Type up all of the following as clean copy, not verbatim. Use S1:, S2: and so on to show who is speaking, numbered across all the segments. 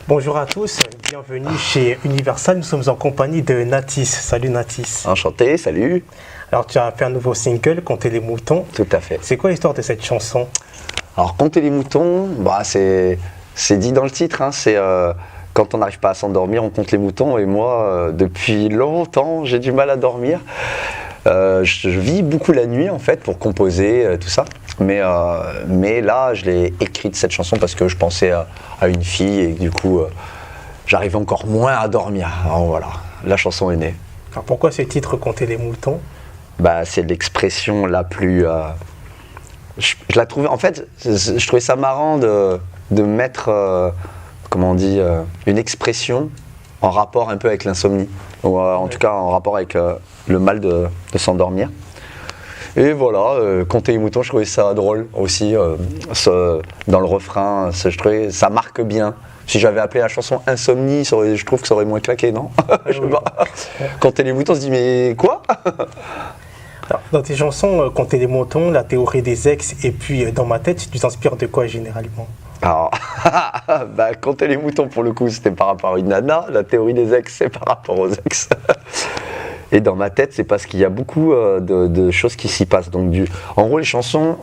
S1: Bonjour à tous, bienvenue chez Universal. Nous sommes en compagnie de Natis. Salut Natis.
S2: Enchanté, salut.
S1: Alors tu as fait un nouveau single, Compter les moutons.
S2: Tout à fait.
S1: C'est quoi l'histoire de cette chanson?
S2: Alors Compter les moutons, c'est dit dans le titre, hein, c'est quand on n'arrive pas à s'endormir, on compte les moutons. Et moi, depuis longtemps, j'ai du mal à dormir. Je vis beaucoup la nuit en fait pour composer tout ça. Mais là, je l'ai écrite cette chanson parce que je pensais à une fille et du coup, j'arrivais encore moins à dormir. Alors voilà, la chanson est née.
S1: Alors pourquoi ce titre Compter les moutons?
S2: C'est l'expression la plus. Je la trouvais. En fait, je trouvais ça marrant de mettre, comment on dit, une expression en rapport un peu avec l'insomnie, ou en tout cas en rapport avec le mal de s'endormir. Et voilà, compter les moutons, je trouvais ça drôle aussi. Dans le refrain, je trouvais ça marque bien. Si j'avais appelé la chanson Insomnie, je trouve que ça aurait moins claqué, non? Je sais pas. Compter les moutons, on se dit mais quoi?
S1: Alors, dans tes chansons, Compter les moutons, La théorie des ex et puis Dans ma tête, tu t'inspires de quoi généralement?
S2: Alors, compter les moutons pour le coup, c'était par rapport à une nana. La théorie des ex, c'est par rapport aux ex. Et dans ma tête, c'est parce qu'il y a beaucoup de choses qui s'y passent. Donc, en gros, les chansons,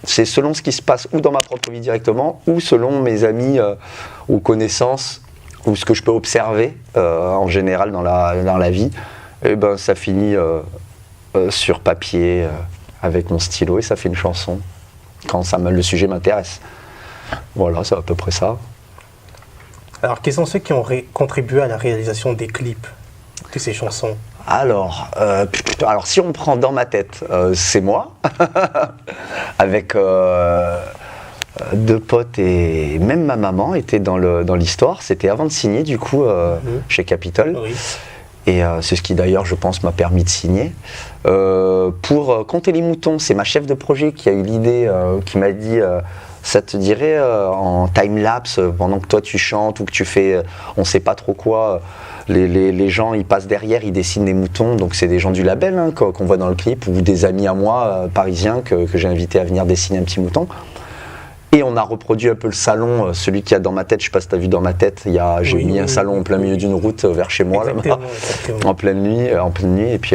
S2: c'est selon ce qui se passe ou dans ma propre vie directement, ou selon mes amis ou connaissances, ou ce que je peux observer en général dans la vie. Et ça finit sur papier avec mon stylo et ça fait une chanson quand le sujet m'intéresse. Voilà, c'est à peu près ça.
S1: Alors, quels sont ceux qui ont contribué à la réalisation des clips de ces chansons?
S2: Alors, si on prend Dans ma tête, c'est moi, avec deux potes et même ma maman était dans l'histoire. C'était avant de signer du coup chez Capitol.
S1: Oui.
S2: Et c'est ce qui d'ailleurs, je pense, m'a permis de signer. Pour Compter les moutons, c'est ma chef de projet qui a eu l'idée, qui m'a dit ça te dirait en time-lapse, pendant que toi tu chantes ou que tu fais on sait pas trop quoi, les gens ils passent derrière, ils dessinent des moutons, donc c'est des gens du label hein, qu'on voit dans le clip, ou des amis à moi parisiens que j'ai invités à venir dessiner un petit mouton. Et on a reproduit un peu le salon, celui qu'il y a dans ma tête. Je sais pas si tu as vu Dans ma tête, j'ai mis un salon en plein milieu d'une route vers chez moi, là-bas, en pleine nuit. Et puis,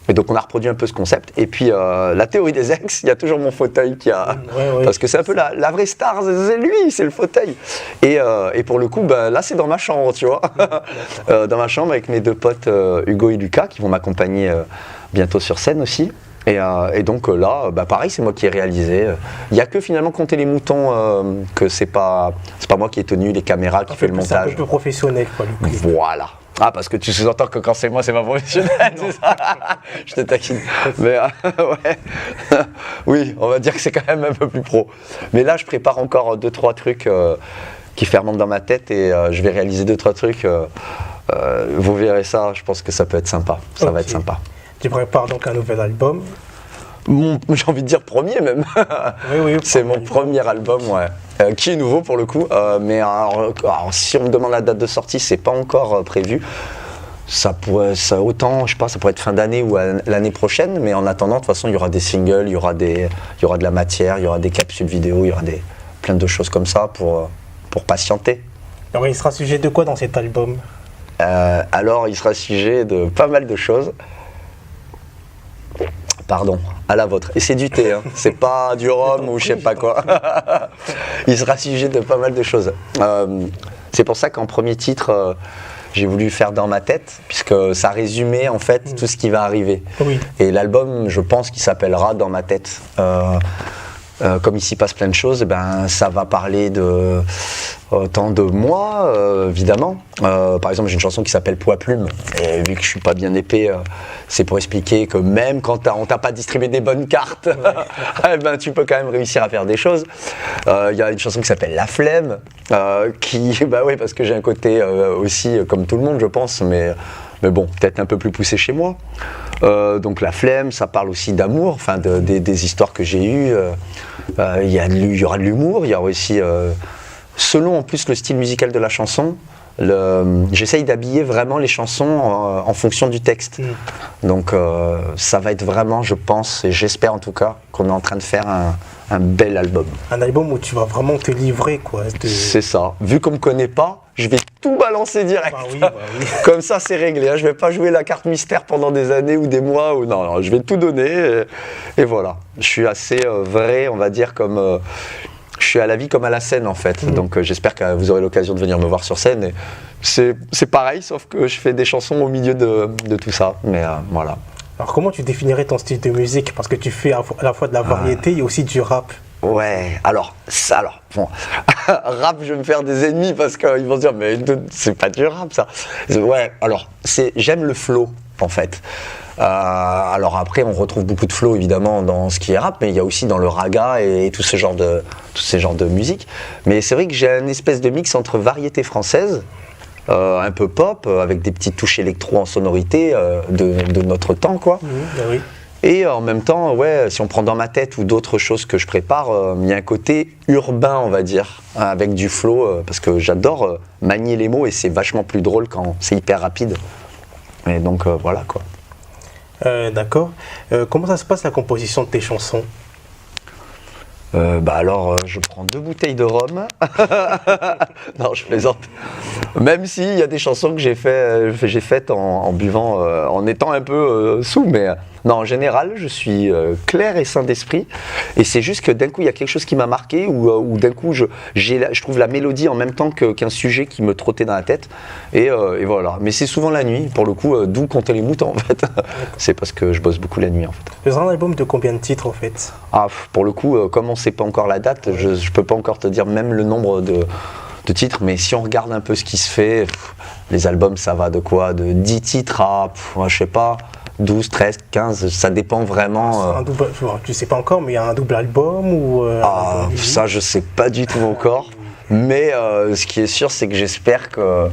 S2: et donc on a reproduit un peu ce concept. Et puis la théorie des ex, il y a toujours mon fauteuil qui a... Parce que c'est un peu la vraie star, c'est lui, c'est le fauteuil. Et pour le coup, là c'est dans ma chambre, tu vois. Dans ma chambre avec mes deux potes Hugo et Lucas qui vont m'accompagner bientôt sur scène aussi. Et donc là, pareil, c'est moi qui ai réalisé. Il n'y a que finalement Compter les moutons que c'est pas moi qui ai tenu les caméras, qui fait le montage.
S1: C'est un peu plus professionnel, quoi, le clip.
S2: Voilà. Ah, parce que tu sous-entends que quand c'est moi, c'est pas professionnel, c'est ça? Je te taquine. Mais ouais. Oui, on va dire que c'est quand même un peu plus pro. Mais là, je prépare encore 2-3 trucs qui fermentent dans ma tête et je vais réaliser 2-3 trucs. Vous verrez ça, je pense que ça peut être sympa. Ça va être sympa.
S1: Tu prépares donc un nouvel album?
S2: J'ai envie de dire premier même.
S1: Oui,
S2: c'est mon premier album, ouais. Qui est nouveau pour le coup. Mais alors, si on me demande la date de sortie, c'est pas encore prévu. Ça pourrait être fin d'année ou l'année prochaine. Mais en attendant, de toute façon, il y aura des singles, il y aura de la matière, il y aura des capsules vidéo, il y aura plein de choses comme ça pour patienter.
S1: Alors, il sera sujet de quoi dans cet album?
S2: Alors, il sera sujet de pas mal de choses. Pardon, à la vôtre. Et c'est du thé, hein. C'est pas du rhum ou je sais pas quoi. Il sera sujet de pas mal de choses. C'est pour ça qu'en premier titre, j'ai voulu faire Dans ma tête, puisque ça résumait en fait tout ce qui va arriver.
S1: Oui.
S2: Et l'album, je pense qu'il s'appellera Dans ma tête. Comme il s'y passe plein de choses, ça va parler autant de moi, évidemment. Par exemple, j'ai une chanson qui s'appelle Poids Plume. Et vu que je suis pas bien épais, c'est pour expliquer que même quand on t'a pas distribué des bonnes cartes, tu peux quand même réussir à faire des choses. Il y a une chanson qui s'appelle La Flemme, parce que j'ai un côté aussi, comme tout le monde, je pense, mais bon, peut-être un peu plus poussé chez moi. Donc La Flemme, ça parle aussi d'amour, enfin des histoires que j'ai eues. Il y aura de l'humour, il y aura aussi, selon en plus le style musical de la chanson, j'essaye d'habiller vraiment les chansons en fonction du texte. Donc ça va être vraiment, je pense, et j'espère en tout cas, qu'on est en train de faire un bel album.
S1: Un album où tu vas vraiment te livrer, quoi.
S2: C'est ça. Vu qu'on me connaît pas, je vais tout balancer direct.
S1: Bah oui.
S2: Comme ça, c'est réglé. Hein. Je vais pas jouer la carte mystère pendant des années ou des mois. Ou non, je vais tout donner. Et voilà. Je suis assez vrai, on va dire, comme. Je suis à la vie comme à la scène en fait, donc j'espère que vous aurez l'occasion de venir me voir sur scène. Et c'est pareil, sauf que je fais des chansons au milieu de tout ça, mais voilà.
S1: Alors comment tu définirais ton style de musique? Parce que tu fais à la fois de la variété et aussi du rap.
S2: Ouais, alors bon, rap, je vais me faire des ennemis parce qu'ils vont se dire, mais c'est pas du rap ça. Ouais, alors, j'aime le flow en fait. Alors après, on retrouve beaucoup de flow évidemment dans ce qui est rap, mais il y a aussi dans le raga et tous ces genres de musique. Mais c'est vrai que j'ai une espèce de mix entre variété française, un peu pop, avec des petites touches électro en sonorité de notre temps, quoi.
S1: Oui.
S2: Et en même temps, ouais, si on prend dans ma tête ou d'autres choses que je prépare, il y a un côté urbain, on va dire, avec du flow, parce que j'adore manier les mots et c'est vachement plus drôle quand c'est hyper rapide. Et donc voilà quoi.
S1: D'accord. Comment ça se passe la composition de tes chansons?
S2: Alors, je prends 2 bouteilles de rhum. Non, je plaisante. Même s'il y a des chansons que j'ai faites en buvant, en étant un peu sous, mais non, en général, je suis clair et sain d'esprit. Et c'est juste que d'un coup, il y a quelque chose qui m'a marqué, ou d'un coup, je trouve la mélodie en même temps qu'un sujet qui me trottait dans la tête. Et voilà. Mais c'est souvent la nuit, pour le coup, d'où compter les moutons, en fait. C'est parce que je bosse beaucoup la nuit, en fait.
S1: C'est un album de combien de titres, en fait?
S2: Pour le coup, comme on ne sait pas encore la date, je ne peux pas encore te dire même le nombre de titres, mais si on regarde un peu ce qui se fait, les albums, ça va de quoi? De 10 titres à, je sais pas, 12, 13, 15, ça dépend vraiment.
S1: Tu sais pas encore, mais il y a un double album ou
S2: ça, je sais pas du tout encore, mais ce qui est sûr, c'est que j'espère que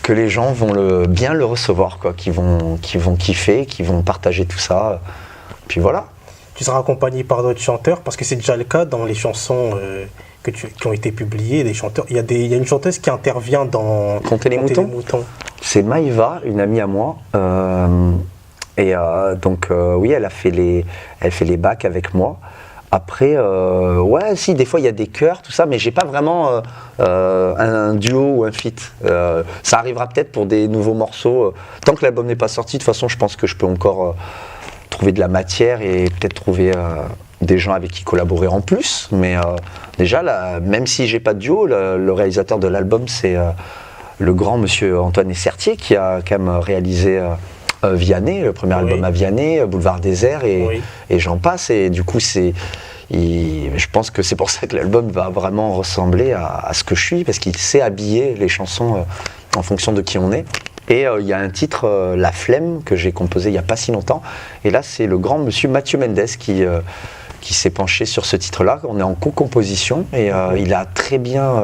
S2: les gens vont bien le recevoir, quoi, qui vont kiffer, qui vont partager tout ça, puis voilà.
S1: Tu seras accompagné par d'autres chanteurs, parce que c'est déjà le cas dans les chansons qui ont été publiées. Les chanteurs, il y a une chanteuse qui intervient dans
S2: Compter les moutons. C'est Maïva, une amie à moi. Donc oui, elle fait les bacs avec moi. Après, ouais, si, des fois il y a des chœurs, tout ça, mais j'ai pas vraiment un duo ou un feat. Ça arrivera peut-être pour des nouveaux morceaux. Tant que l'album n'est pas sorti, de toute façon, je pense que je peux encore trouver de la matière et peut-être trouver des gens avec qui collaborer en plus. Mais déjà, là, même si j'ai pas de duo, le réalisateur de l'album, c'est le grand monsieur Antoine Essertier qui a quand même réalisé Vianney, le premier album à Vianney, Boulevard Désert et j'en passe. Et du coup, je pense que c'est pour ça que l'album va vraiment ressembler à ce que je suis, parce qu'il sait habiller les chansons en fonction de qui on est. Et il y a un titre, La Flemme, que j'ai composé il n'y a pas si longtemps. Et là, c'est le grand monsieur Mathieu Mendes qui s'est penché sur ce titre-là. On est en co-composition et il a très bien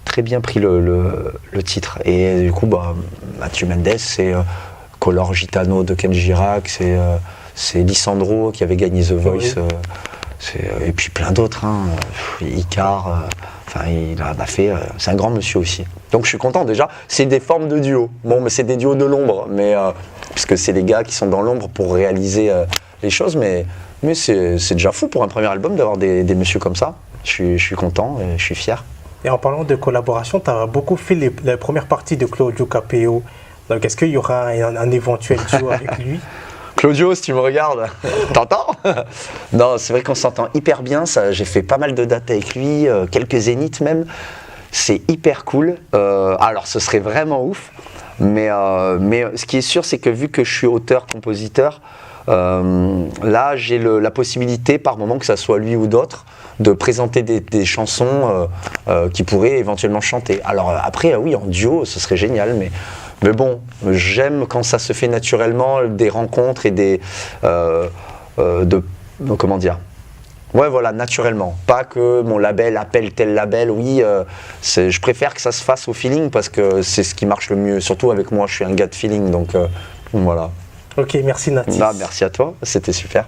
S2: pris le titre. Et du coup, Mathieu Mendes, c'est Color Gitano de Ken Girac, c'est Lisandro qui avait gagné The Voice, et puis plein d'autres, Icar, il en a fait, c'est un grand monsieur aussi. Donc je suis content déjà, c'est des formes de duo. Bon, mais c'est des duos de l'ombre, puisque c'est les gars qui sont dans l'ombre pour réaliser les choses, mais c'est déjà fou pour un premier album d'avoir des messieurs comme ça. Je suis content et je suis fier.
S1: Et en parlant de collaboration, tu as beaucoup fait la première partie de Claudio Capéo. Donc est-ce qu'il y aura un éventuel duo avec lui?
S2: Claudio, si tu me regardes, t'entends? Non, c'est vrai qu'on s'entend hyper bien. J'ai fait pas mal de dates avec lui, quelques zéniths même. C'est hyper cool. Alors, ce serait vraiment ouf. Mais ce qui est sûr, c'est que vu que je suis auteur-compositeur, là, j'ai la possibilité, par moment, que ça soit lui ou d'autres, de présenter des chansons qui pourraient éventuellement chanter. Alors après, oui, en duo, ce serait génial, mais bon, j'aime quand ça se fait naturellement, des rencontres et comment dire? Ouais, voilà, naturellement. Pas que mon label appelle tel label, oui. Je préfère que ça se fasse au feeling parce que c'est ce qui marche le mieux. Surtout avec moi, je suis un gars de feeling, donc voilà.
S1: Ok, merci Natis.
S2: Merci à toi, c'était super.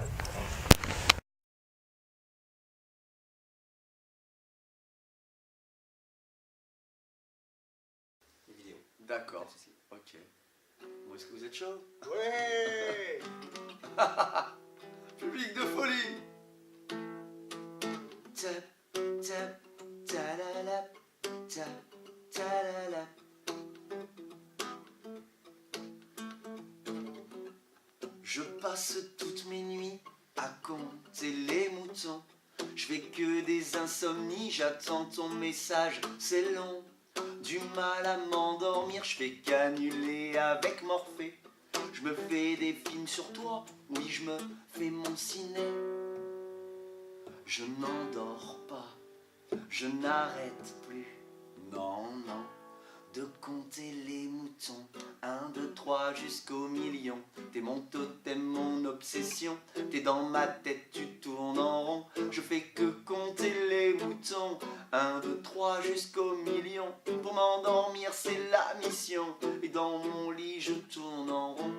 S2: D'accord, ok. Bon, est-ce que vous êtes chaud? Ouais. Public de folie.
S3: tap, tap, ta-la-la, tap, ta-la-la. Je passe toutes mes nuits à compter les moutons. Je fais que des insomnies, j'attends ton message, c'est long. Du mal à m'endormir, je fais qu'annuler avec Morphée. Je me fais des films sur toi, oui je me fais mon ciné. Je n'endors pas, je n'arrête plus, non, non, de compter les moutons. 1, 2, 3 jusqu'au million. T'es mon totem, mon obsession. T'es dans ma tête, tu tournes en rond. Je fais que compter les moutons. 1, 2, 3 jusqu'au million. Pour m'endormir, c'est la mission. Et dans mon lit, je tourne en rond.